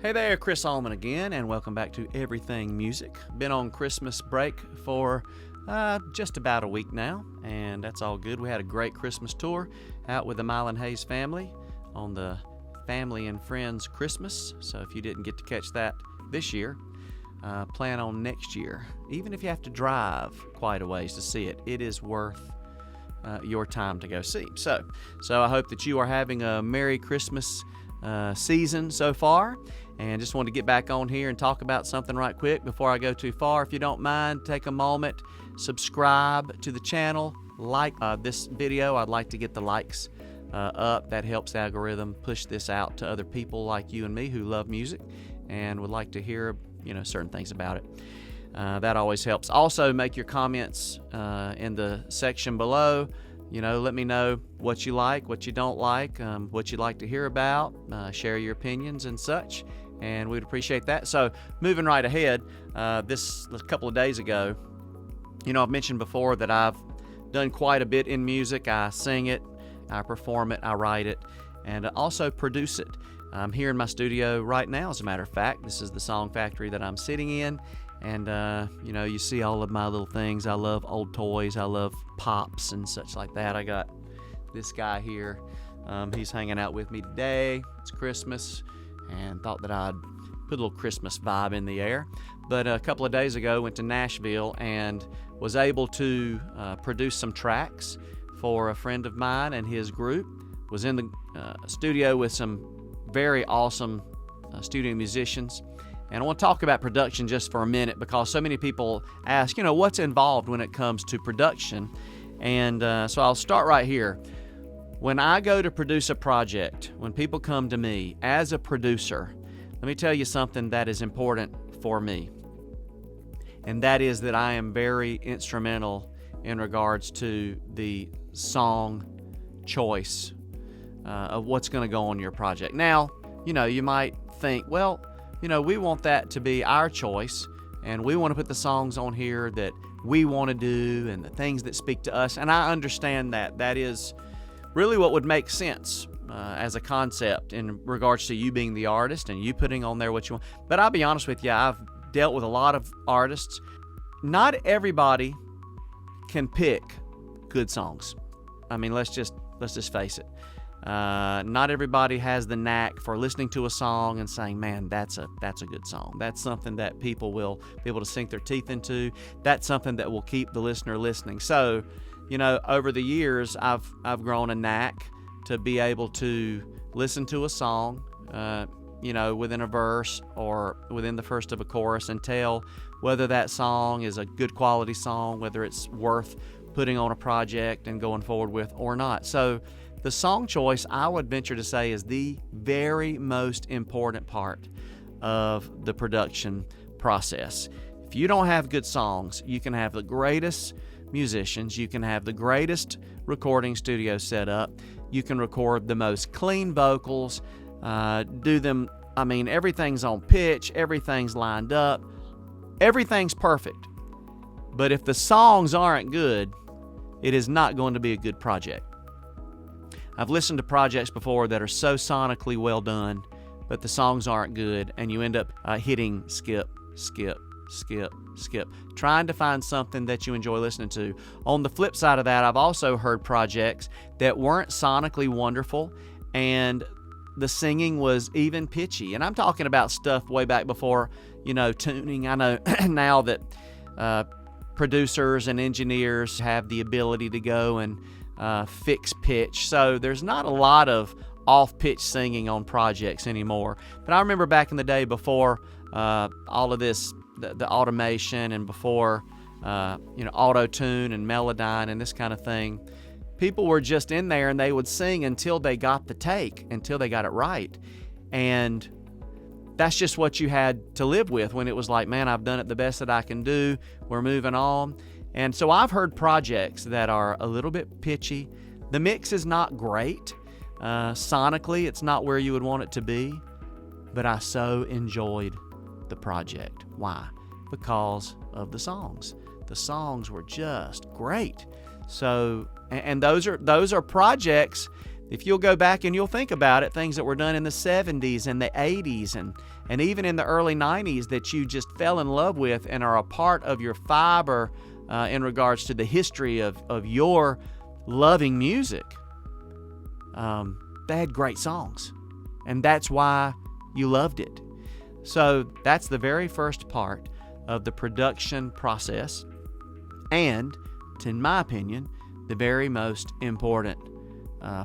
Hey there, Chris Allman again, and welcome back to Everything Music. Been on Christmas break for just about a week now, and that's all good. We had a great Christmas tour out with the Mylan Hayes family on the Family and Friends Christmas. So if you didn't get to catch that this year, plan on next year. Even if you have to drive quite a ways to see it, it is worth your time to go see. So I hope that you are having a Merry Christmas season so far, and just wanted to get back on here and talk about something right quick before I go too far. If you don't mind, take a moment, subscribe to the channel, like this video. I'd like to get the likes up. That helps the algorithm push this out to other people like you and me who love music and would like to hear certain things about it. That always helps. Also, make your comments in the section below. Let me know what you like, what you don't like, what you'd like to hear about, share your opinions and such, and we'd appreciate that. So moving right ahead, this a couple of days ago, I've mentioned before that I've done quite a bit in music. I sing it, I perform it, I write it, and also produce it. I'm here in my studio right now, as a matter of fact. This is the Song Factory that I'm sitting in. And, you see all of my little things. I love old toys. I love pops and such like that. I got this guy here. He's hanging out with me today. It's Christmas, and thought that I'd put a little Christmas vibe in the air. But a couple of days ago, went to Nashville and was able to produce some tracks for a friend of mine and his group. Was in the studio with some very awesome studio musicians. And I want to talk about production just for a minute, because so many people ask, what's involved when it comes to production. And so I'll start right here. When I go to produce a project, when people come to me as a producer, let me tell you something that is important for me. And that is that I am very instrumental in regards to the song choice of what's going to go on your project. Now, you might think, well, we want that to be our choice, and we want to put the songs on here that we want to do and the things that speak to us. And I understand that. That is really what would make sense as a concept in regards to you being the artist and you putting on there what you want. But I'll be honest with you, I've dealt with a lot of artists. Not everybody can pick good songs. I mean, let's just face it. Not everybody has the knack for listening to a song and saying, man, that's a good song. That's something that people will be able to sink their teeth into. That's something that will keep the listener listening. So, over the years, I've grown a knack to be able to listen to a song, within a verse or within the first of a chorus, and tell whether that song is a good quality song, whether it's worth putting on a project and going forward with or not. So the song choice, I would venture to say, is the very most important part of the production process. If you don't have good songs, you can have the greatest musicians, you can have the greatest recording studio set up, you can record the most clean vocals, everything's on pitch, everything's lined up, everything's perfect. But if the songs aren't good, it is not going to be a good project. I've listened to projects before that are so sonically well done, but the songs aren't good, and you end up hitting skip, trying to find something that you enjoy listening to. On the flip side of that, I've also heard projects that weren't sonically wonderful, and the singing was even pitchy. And I'm talking about stuff way back before, tuning. I know now that producers and engineers have the ability to go and fix pitch, so there's not a lot of off-pitch singing on projects anymore. But I remember back in the day, before all of this, the automation, and before auto-tune and Melodyne and this kind of thing, people were just in there and they would sing until they got the take, until they got it right. And that's just what you had to live with when it was like, man, I've done it the best that I can do, we're moving on. And so I've heard projects that are a little bit pitchy. The mix is not great. Sonically, it's not where you would want it to be. But I so enjoyed the project. Why? Because of the songs. The songs were just great. So, and those are projects if you'll go back and you'll think about it, things that were done in the 70s and the 80s and even in the early 90s that you just fell in love with and are a part of your fiber in regards to the history of your loving music, they had great songs. And that's why you loved it. So that's the very first part of the production process. And, in my opinion, the very most important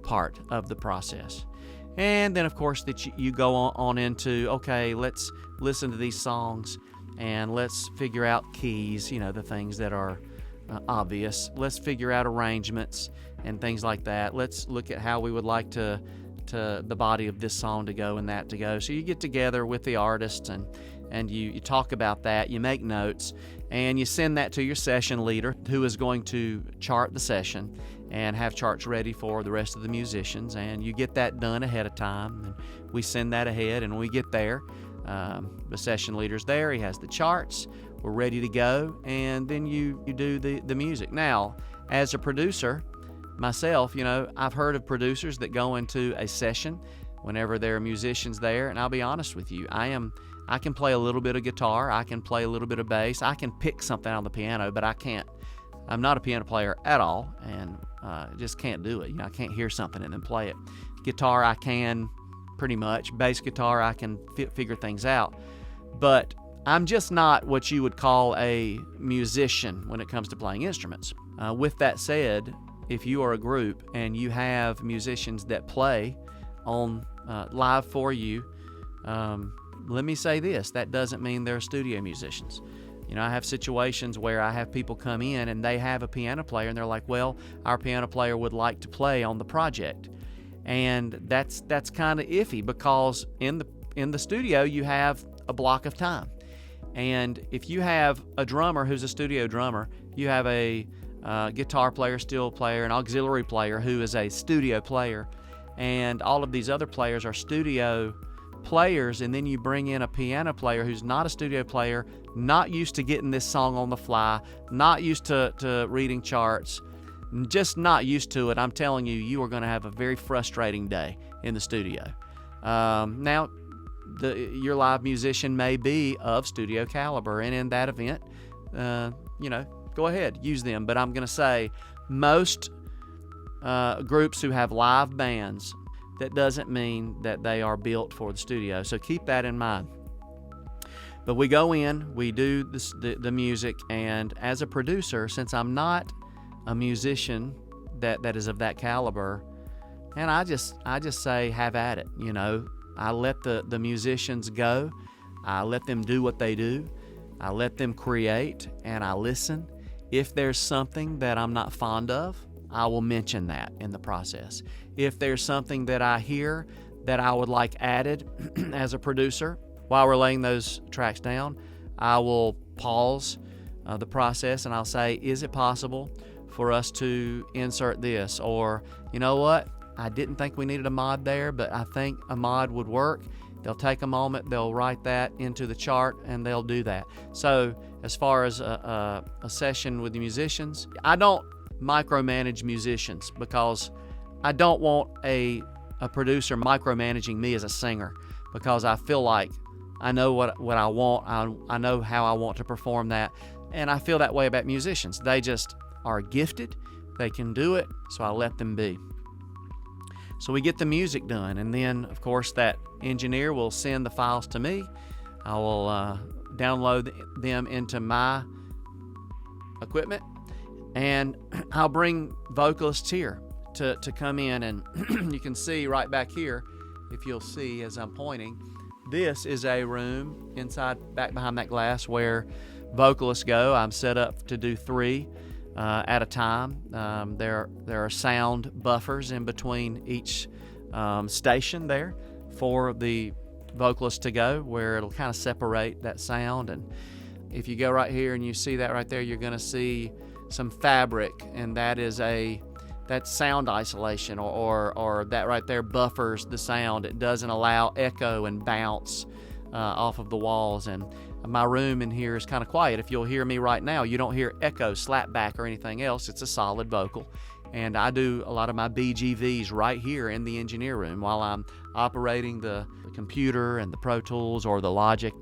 part of the process. And then, of course, that you go on into, okay, let's listen to these songs and let's figure out keys, the things that are obvious. Let's figure out arrangements and things like that. Let's look at how we would like to the body of this song to go and that to go. So you get together with the artists and you talk about that, you make notes, and you send that to your session leader, who is going to chart the session and have charts ready for the rest of the musicians, and you get that done ahead of time. And we send that ahead, and when we get there, the session leader's there, he has the charts, we're ready to go, and then you do the music. Now, as a producer, myself, I've heard of producers that go into a session whenever there are musicians there, and I'll be honest with you, I can play a little bit of guitar, I can play a little bit of bass, I can pick something on the piano, but I'm not a piano player at all, and just can't do it. I can't hear something and then play it. Guitar, I can pretty much. Bass guitar, I can figure things out. But I'm just not what you would call a musician when it comes to playing instruments. With that said, if you are a group and you have musicians that play on live for you, let me say this, that doesn't mean they're studio musicians. I have situations where I have people come in and they have a piano player and they're like, well, our piano player would like to play on the project. And that's kind of iffy, because in the studio you have a block of time. And if you have a drummer who's a studio drummer, you have a guitar player, steel player, an auxiliary player who is a studio player, and all of these other players are studio players, and then you bring in a piano player who's not a studio player, not used to getting this song on the fly, not used to reading charts, just not used to it. I'm telling you, you are going to have a very frustrating day in the studio. Now, your live musician may be of studio caliber, and in that event, go ahead, use them. But I'm going to say most groups who have live bands, that doesn't mean that they are built for the studio. So keep that in mind. But we go in, we do the music, and as a producer, since I'm not a musician that is of that caliber, and I just say have at it. I let the musicians go, I let them do what they do, I let them create, and I listen. If there's something that I'm not fond of, I will mention that in the process. If there's something that I hear that I would like added as a producer while we're laying those tracks down, I will pause the process and I'll say, is it possible for us to insert this? Or, you know what, I didn't think we needed a mod there, but I think a mod would work. They'll take a moment, they'll write that into the chart, and they'll do that. So as far as a session with the musicians, I don't micromanage musicians, because I don't want a producer micromanaging me as a singer, because I feel like I know what I want, I know how I want to perform that, and I feel that way about musicians. They just are gifted, they can do it, so I let them be. So we get the music done, and then of course that engineer will send the files to me. I will download them into my equipment, and I'll bring vocalists here to come in, and you can see right back here, if you'll see as I'm pointing, this is a room back behind that glass where vocalists go. I'm set up to do 3 at a time. There are sound buffers in between each station there for the vocalist to go, where it'll kind of separate that sound. And if you go right here and you see that right there, you're going to see some fabric, and that's sound isolation, or that right there buffers the sound. It doesn't allow echo and bounce off of the walls. And my room in here is kind of quiet. If you'll hear me right now, you don't hear echo, slap back, or anything else. It's a solid vocal, And I do a lot of my BGVs right here in the engineer room while I'm operating the computer and the Pro Tools or the Logic.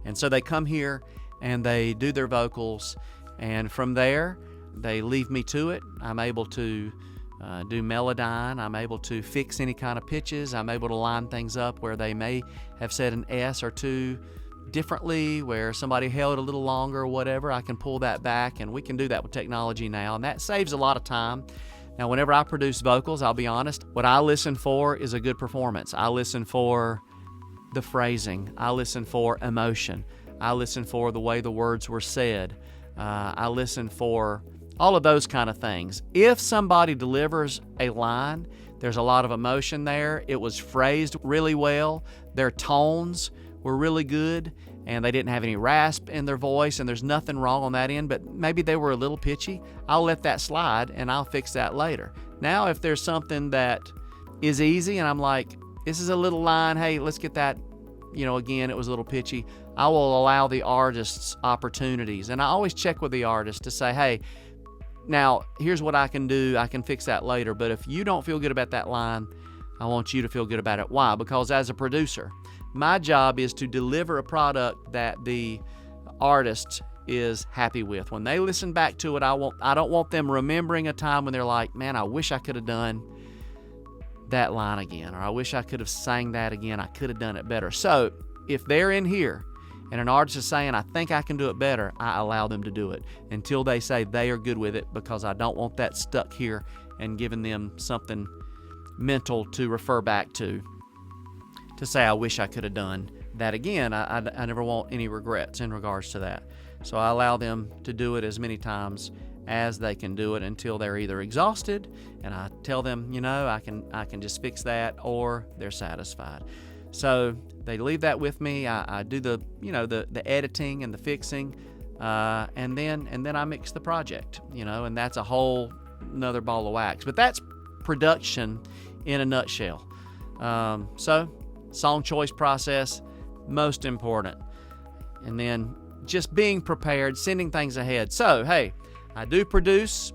And so they come here and they do their vocals, and from there they leave me to it. I'm able to do Melodyne. I'm able to fix any kind of pitches. I'm able to line things up where they may have said an S or two differently, where somebody held a little longer or whatever. I can pull that back, and we can do that with technology now, and that saves a lot of time. Now, whenever I produce vocals, I'll be honest, what I listen for is a good performance. I listen for the phrasing. I listen for emotion. I listen for the way the words were said. I listen for all of those kind of things. If somebody delivers a line, there's a lot of emotion there, it was phrased really well, their tones were really good, and they didn't have any rasp in their voice, and there's nothing wrong on that end, but maybe they were a little pitchy, I'll let that slide and I'll fix that later. Now, if there's something that is easy and I'm like, this is a little line, hey, let's get that, again, it was a little pitchy, I will allow the artists opportunities. And I always check with the artist to say, hey, now, here's what I can do. I can fix that later. But if you don't feel good about that line, I want you to feel good about it. Why? Because as a producer, my job is to deliver a product that the artist is happy with. When they listen back to it, I don't want them remembering a time when they're like, man, I wish I could have done that line again, or I wish I could have sang that again. I could have done it better. So if they're in here and an artist is saying, I think I can do it better, I allow them to do it until they say they are good with it, because I don't want that stuck here and giving them something mental to refer back to say, I wish I could have done that again. I never want any regrets in regards to that. So I allow them to do it as many times as they can do it until they're either exhausted, and I tell them, I can just fix that, or they're satisfied. So they leave that with me. I do the editing and the fixing, and then I mix the project, and that's a whole another ball of wax. But that's production in a nutshell. So song choice process, most important, and then just being prepared, sending things ahead. So hey, I do produce.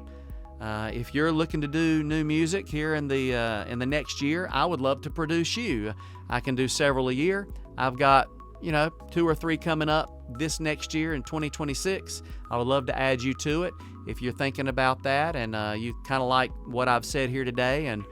If you're looking to do new music here in the next year, I would love to produce you. I can do several a year. I've got 2 or 3 coming up this next year in 2026. I would love to add you to it if you're thinking about that, and you kind of like what I've said here today, and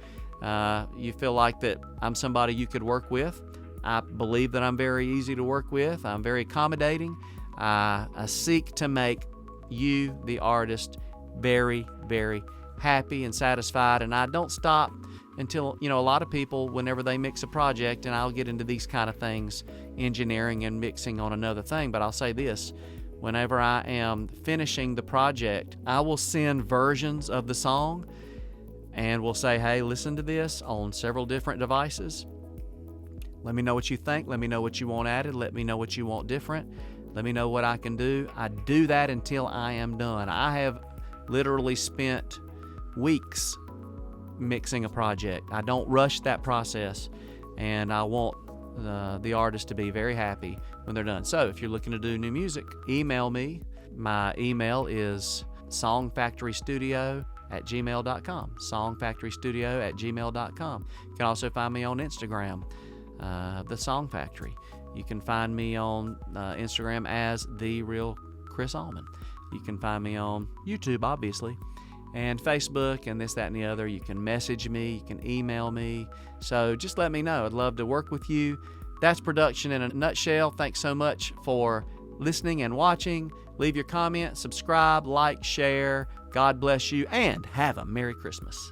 you feel like that I'm somebody you could work with. I believe that I'm very easy to work with. I'm very accommodating. I seek to make you, the artist, very, very happy and satisfied, and I don't stop until, a lot of people, whenever they mix a project, and I'll get into these kind of things, engineering and mixing on another thing, but I'll say this, whenever I am finishing the project, I will send versions of the song, and we'll say, hey, listen to this on several different devices. Let me know what you think. Let me know what you want added. Let me know what you want different. Let me know what I can do. I do that until I am done. I have literally spent weeks mixing a project. I don't rush that process, and I want the artist to be very happy when they're done. So if you're looking to do new music, email me. My email is songfactorystudio@gmail.com. songfactorystudio@gmail.com. You can also find me on Instagram, The Song Factory. You can find me on Instagram as The Real Chris Allman. You can find me on YouTube, obviously, and Facebook, and this, that, and the other. You can message me. You can email me. So just let me know. I'd love to work with you. That's production in a nutshell. Thanks so much for listening and watching. Leave your comment, subscribe, like, share. God bless you, and have a Merry Christmas.